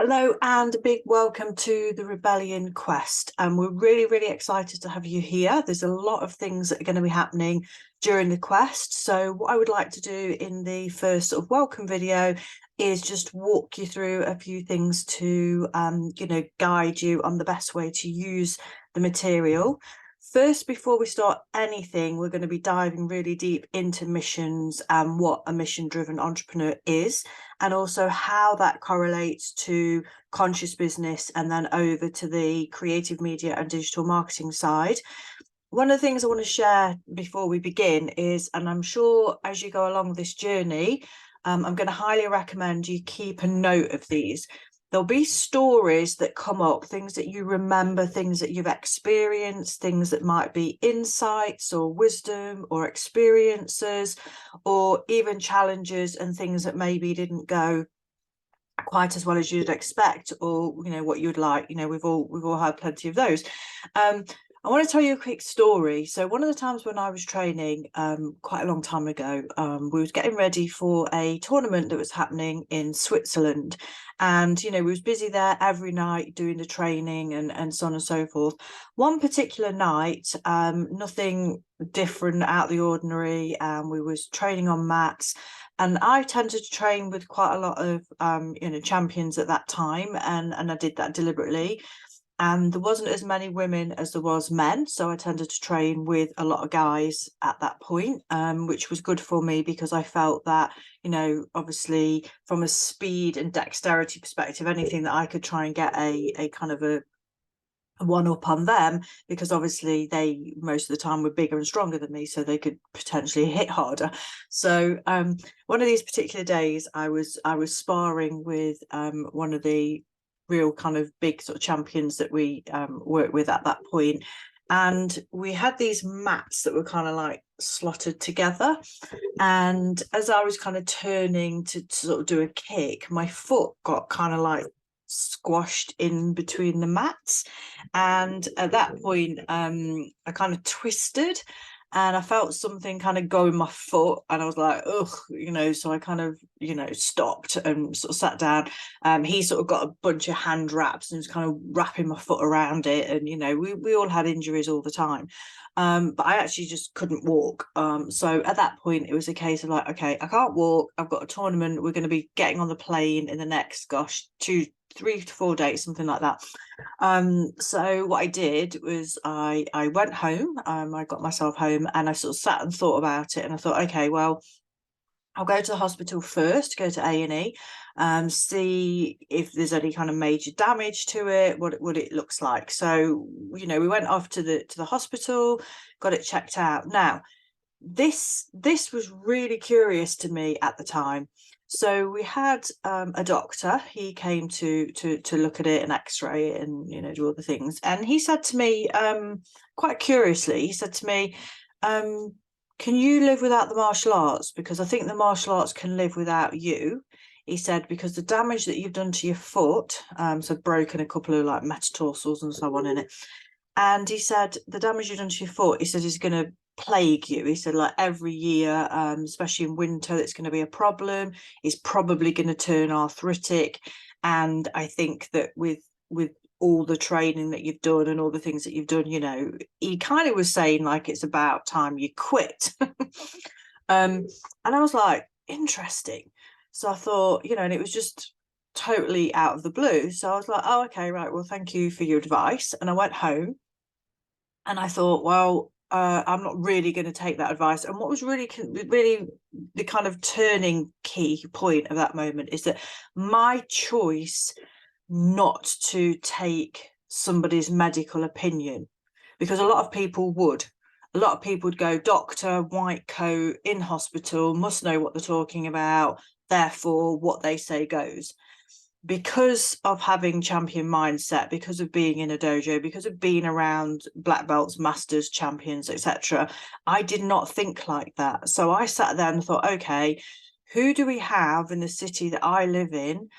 Hello and a big welcome to the Rebellion Quest. We're really excited to have you here. There's a lot of things that are going to be happening during the quest. So what I would like to do in the first sort of welcome video is just walk you through a few things to, guide you on the best way to use the material. First, before we start anything, we're going to be diving really deep into missions and what a mission-driven entrepreneur is, and also how that correlates to conscious business and then over to the creative media and digital marketing side. One of the things I want to share before we begin is, and I'm sure as you go along this journey, I'm going to highly recommend you keep a note of these. There'll be stories that come up, things that you remember, things that you've experienced, things that might be insights or wisdom or experiences, or even challenges and things that maybe didn't go quite as well as you'd expect, or what you'd like. We've all had plenty of those. I want to tell you a quick story. So one of the times when I was training quite a long time ago, we was getting ready for a tournament that was happening in Switzerland, and we was busy there every night doing the training and so on and so forth. One particular night, nothing different out of the ordinary, we was training on mats. And I tended to train with quite a lot of, champions at that time. And I did that deliberately. And there wasn't as many women as there was men. So I tended to train with a lot of guys at that point, which was good for me because I felt that, obviously from a speed and dexterity perspective, anything that I could try and get a kind of a one up on them, because obviously they most of the time were bigger and stronger than me, so they could potentially hit harder. So one of these particular days I was sparring with one of the real kind of big sort of champions that we worked with at that point, and we had these mats that were kind of like slotted together, and as I was kind of turning to sort of do a kick, my foot got kind of like squashed in between the mats, and at that point I kind of twisted and I felt something kind of go in my foot, and I was like, ugh, so I kind of stopped and sort of sat down. He sort of got a bunch of hand wraps and was kind of wrapping my foot around it, and we all had injuries all the time, but I actually just couldn't walk. So at that point it was a case of like, okay, I can't walk, I've got a tournament, we're going to be getting on the plane in the next 3 to 4 days, something like that. So what I did was I went home, I got myself home, and I sort of sat and thought about it, and I thought, okay, well, I'll go to the hospital first, go to A&E, see if there's any kind of major damage to it, what it looks like. So we went off to the hospital, got it checked out. Now this was really curious to me at the time. So we had a doctor. He came to look at it and x-ray it and do all the things, and he said to me, quite curiously, he said to me, can you live without the martial arts? Because I think the martial arts can live without you. He said, because the damage that you've done to your foot, so broken a couple of like metatarsals and so on in it, and he said the damage you've done to your foot, he said, is going to plague you. He said, like, every year, especially in winter, it's going to be a problem. It's probably going to turn arthritic. And I think that with all the training that you've done and all the things that you've done, he kind of was saying like it's about time you quit. And I was like, interesting. So I thought, and it was just totally out of the blue. So I was like, oh, okay, right, well, thank you for your advice. And I went home and I thought, well, I'm not really going to take that advice. And what was really the kind of turning key point of that moment is that my choice not to take somebody's medical opinion, because a lot of people would go, doctor, white coat, in hospital, must know what they're talking about, therefore what they say goes. Because of having champion mindset, because of being in a dojo, because of being around black belts, masters, champions, etc., I did not think like that. So I sat there and thought, okay, who do we have in the city that I live in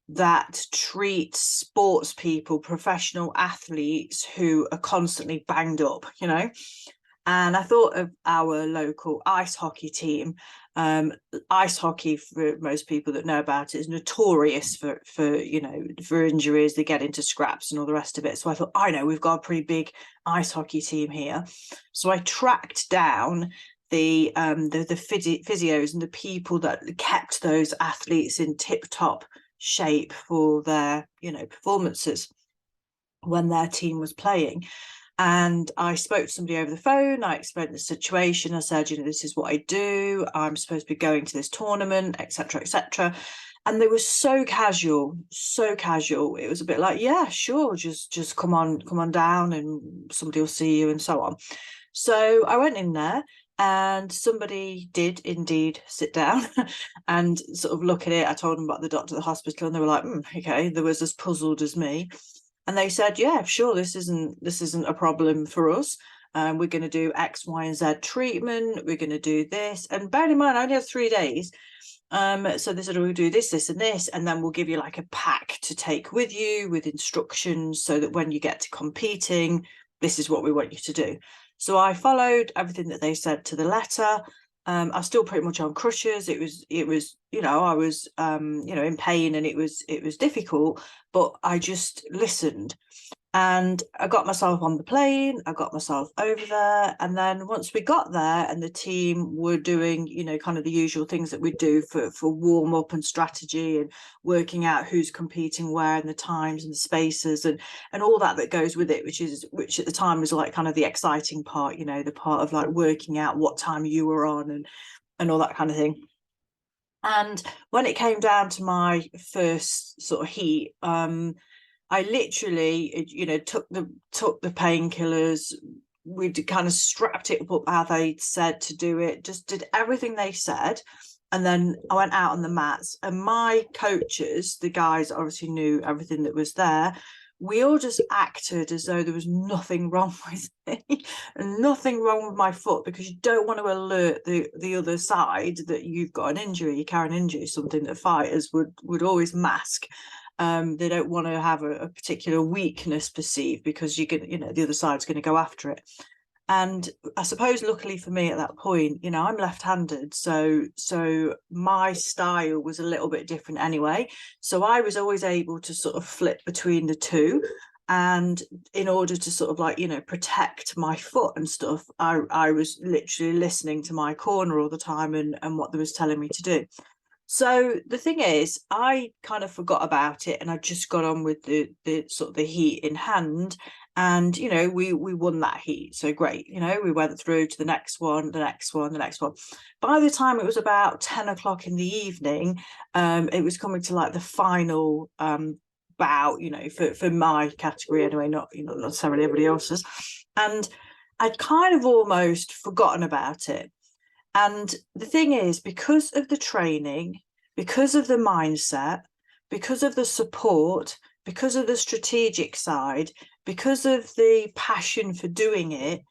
that treats sports people, professional athletes who are constantly banged up, And I thought of our local ice hockey team. Ice hockey, for most people that know about it, is notorious for injuries. They get into scraps and all the rest of it. So I thought, I know, we've got a pretty big ice hockey team here. So I tracked down the physios and the people that kept those athletes in tip-top shape for their performances when their team was playing. And I spoke to somebody over the phone. I explained the situation. I said, this is what I do. I'm supposed to be going to this tournament, etc., etc. And they were so casual, so casual. It was a bit like, yeah, sure, just come on down, and somebody will see you, and so on. So I went in there, and somebody did indeed sit down and sort of look at it. I told them about the doctor at the hospital, and they were like, okay. They was as puzzled as me. And they said, yeah, sure, this isn't a problem for us. We're going to do X, Y, and Z treatment. We're going to do this. And bear in mind, I only had 3 days. So they said, we'll do this, and this, and then we'll give you like a pack to take with you with instructions, so that when you get to competing, this is what we want you to do. So I followed everything that they said to the letter. I was still pretty much on crutches. It was, I was, in pain, and it was difficult, but I just listened, and I got myself on the plane. I got myself over there. And then once we got there and the team were doing, kind of the usual things that we do for warm up and strategy, and working out who's competing where, and the times and the spaces, and all that goes with it, which at the time was like kind of the exciting part, the part of like working out what time you were on, and all that kind of thing. And when it came down to my first sort of heat, I literally, took the painkillers. We kind of strapped it up how they said to do it, just did everything they said. And then I went out on the mats, and my coaches, the guys obviously knew everything that was there. We all just acted as though there was nothing wrong with me and nothing wrong with my foot, because you don't want to alert the other side that you've got an injury, you carry an injury, something that fighters would always mask. They don't want to have a particular weakness perceived, because you can, the other side's going to go after it. And I suppose luckily for me at that point, I'm left-handed, so my style was a little bit different anyway. So I was always able to sort of flip between the two. And in order to sort of like, protect my foot and stuff, I was literally listening to my corner all the time, and what they was telling me to do. So the thing is, I kind of forgot about it, and I just got on with the sort of the heat in hand. And, we won that heat. So great. We went through to the next one, the next one, the next one. By the time it was about 10 o'clock in the evening, it was coming to like the final bout, for my category anyway, not necessarily everybody else's. And I'd kind of almost forgotten about it. And the thing is, because of the training, because of the mindset, because of the support, because of the strategic side, because of the passion for doing it,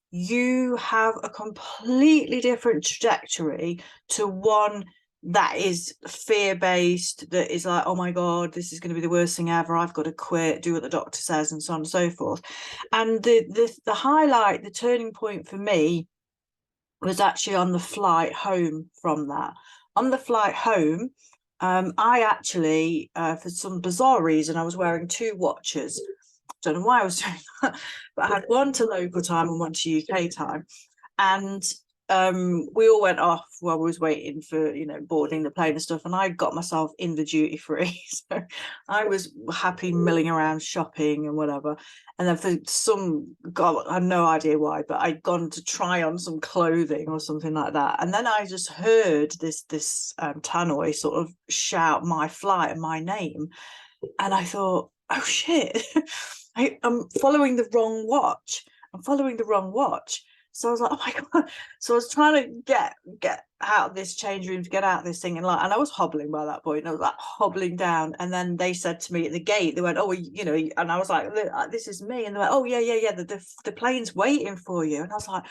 you have a completely different trajectory to one that is fear-based, that is like, oh my God, this is going to be the worst thing ever. I've got to quit, do what the doctor says, and so on and so forth. And the highlight, the turning point for me was actually on the flight home from that. On the flight home, I actually, for some bizarre reason, I was wearing 2 watches. Don't know why I was doing that, but I had one to local time and one to UK time. And we all went off while we was waiting for, boarding the plane and stuff. And I got myself in the duty free. So I was happy milling around shopping and whatever. And then for some, God, I have no idea why, but I'd gone to try on some clothing or something like that. And then I just heard this tannoy sort of shout my flight and my name. And I thought, oh shit, I'm following the wrong watch. So I was like, oh my God. So I was trying to get out of this change room, to get out of this thing. And I was hobbling by that point. And I was like hobbling down. And then they said to me at the gate, they went, oh, well, and I was like, look, this is me. And they went, oh, yeah. The plane's waiting for you. And I was like,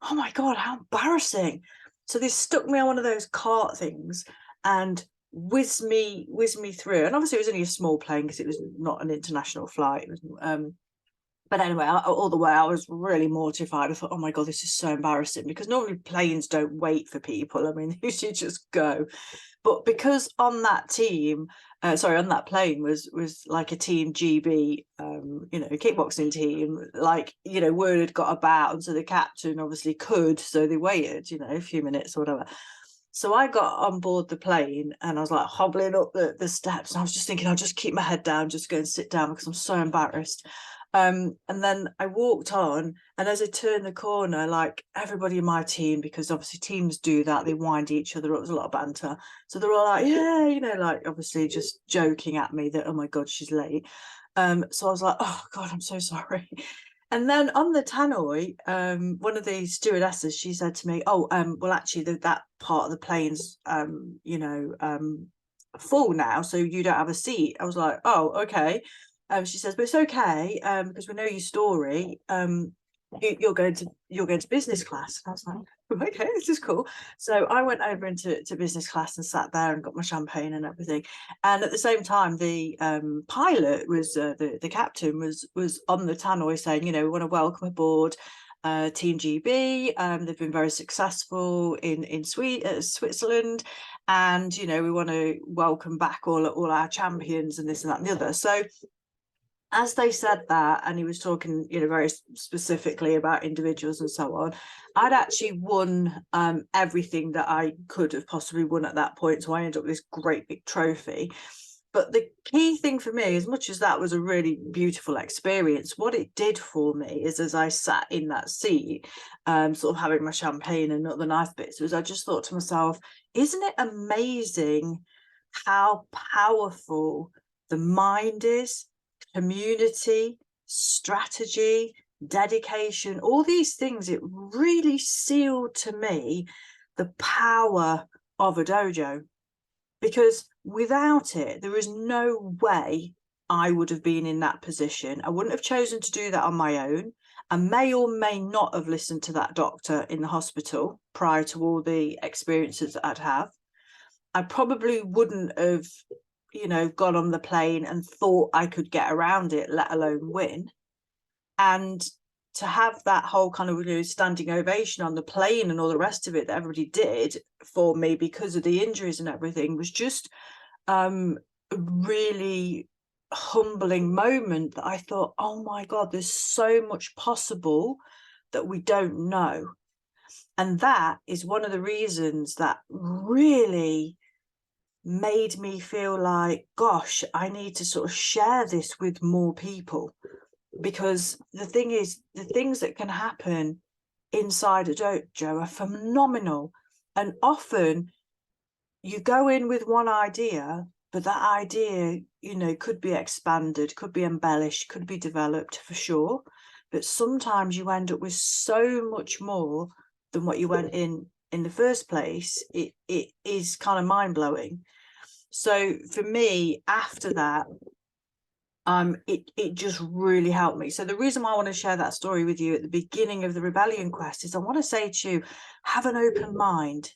oh my God, how embarrassing. So they stuck me on one of those cart things and whizzed me through. And obviously it was only a small plane, because it was not an international flight. It was, But anyway, all the way I was really mortified. I thought, oh my God, this is so embarrassing, because normally planes don't wait for people. I mean, they usually just go. But because on that team, on that plane was like a team GB, kickboxing team, like, word had got about, and so the captain obviously could, so they waited, a few minutes or whatever. So I got on board the plane and I was like hobbling up the steps, and I was just thinking, I'll just keep my head down, just go and sit down because I'm so embarrassed. And then I walked on, and as I turned the corner, like everybody in my team, because obviously teams do that, they wind each other up, there's a lot of banter, so they're all like, yeah, like obviously just joking at me that, oh my God, she's late. So I was like, oh God, I'm so sorry. And then on the tannoy, one of the stewardesses, she said to me, oh, well, actually that part of the plane's full now, so you don't have a seat. I was like, oh, okay. She says, but it's okay, because we know your story. You're going to business class. And I was like, okay, this is cool. So I went over into business class and sat there and got my champagne and everything. And at the same time, the pilot was the captain was on the tannoy saying, we want to welcome aboard Team GB. They've been very successful in Switzerland, and we want to welcome back all our champions and this and that and the other. So as they said that, and he was talking, very specifically about individuals and so on, I'd actually won everything that I could have possibly won at that point. So I ended up with this great big trophy. But the key thing for me, as much as that was a really beautiful experience, what it did for me is, as I sat in that seat, sort of having my champagne and other nice bits, was I just thought to myself, isn't it amazing how powerful the mind is? Community, strategy, dedication, all these things, it really sealed to me the power of a dojo, because without it, there is no way I would have been in that position. I wouldn't have chosen to do that on my own. I may or may not have listened to that doctor in the hospital prior to all the experiences that I'd have. I probably wouldn't have got on the plane and thought I could get around it, let alone win. And to have that whole kind of standing ovation on the plane and all the rest of it that everybody did for me because of the injuries and everything was just a really humbling moment, that I thought, oh my God, there's so much possible that we don't know. And that is one of the reasons that really made me feel like, gosh, I need to sort of share this with more people, because the thing is, the things that can happen inside a dojo are phenomenal. And often you go in with one idea, but that idea, could be expanded, could be embellished, could be developed, for sure. But sometimes you end up with so much more than what you went in the first place. It is kind of mind-blowing. So for me, after that, it just really helped me. So the reason why I want to share that story with you at the beginning of the Rebellion quest is I want to say to you, have an open mind.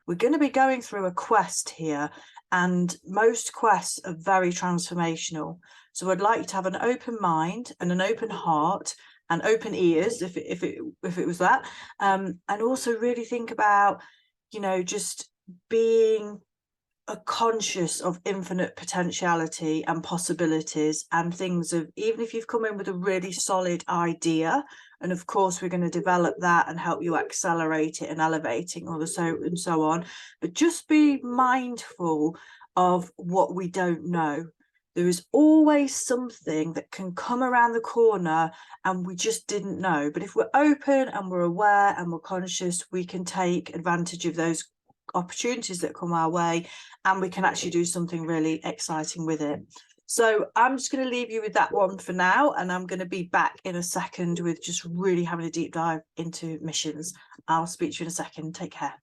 We're going to be going through a quest here, and most quests are very transformational. So I'd like you to have an open mind and an open heart and open ears, if it was that, and also really think about, just being conscious of infinite potentiality and possibilities, and things of, even if you've come in with a really solid idea, and of course we're going to develop that and help you accelerate it and elevating all the so on, but just be mindful of what we don't know. There is always something that can come around the corner and we just didn't know. But if we're open and we're aware and we're conscious, we can take advantage of those opportunities that come our way, and we can actually do something really exciting with it. So I'm just going to leave you with that one for now, and I'm going to be back in a second with just really having a deep dive into missions. I'll speak to you in a second. Take care.